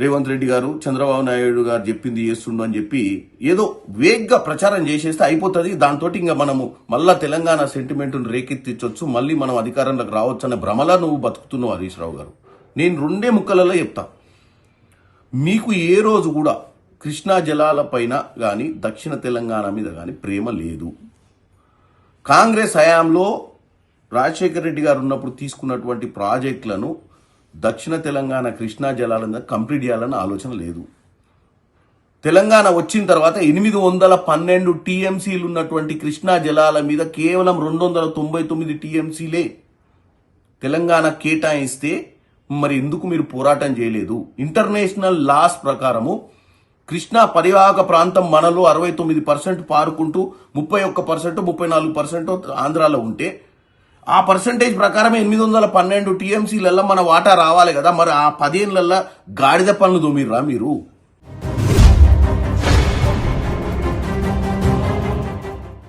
రేవంత్ రెడ్డి గారు చంద్రబాబు నాయుడు గారు చెప్పింది చేస్తుండు అని చెప్పి ఏదో వేగ్గా ప్రచారం చేసేస్తే అయిపోతుంది. దాంతో ఇంకా మనము మళ్ళా తెలంగాణ సెంటిమెంట్ను రేకెత్తించవచ్చు, మళ్ళీ మనం అధికారంలోకి రావచ్చు అనే భ్రమలా నువ్వు బతుకుతున్నావు హరీష్ రావు గారు. నేను రెండే ముక్కలలో చెప్తా, మీకు ఏ రోజు కూడా కృష్ణా జలాల పైన కానీ దక్షిణ తెలంగాణ మీద కానీ ప్రేమ లేదు. కాంగ్రెస్ హయాంలో రాజశేఖర రెడ్డి గారు ఉన్నప్పుడు తీసుకున్నటువంటి ప్రాజెక్టులను దక్షిణ తెలంగాణ కృష్ణా జలాలను కంప్లీట్ చేయాలన్న ఆలోచన లేదు. తెలంగాణ వచ్చిన తర్వాత 812 టీఎంసీలు ఉన్నటువంటి కృష్ణా జలాల మీద కేవలం 299 టీఎంసీలే తెలంగాణ కేటాయిస్తే మరి ఎందుకు మీరు పోరాటం చేయలేదు? ఇంటర్నేషనల్ లాస్ ప్రకారము కృష్ణా పరివాహక ప్రాంతం మనలో 69% పారుకుంటూ 31%, 34% ఆంధ్రాలో ఉంటే ఆ పర్సంటేజ్ ప్రకారమే 812 టీఎంసీలలో మన వాటా రావాలి కదా. మరి ఆ 10 ఏళ్లలో గాడిద పనులు దొమిర్రా మీరు?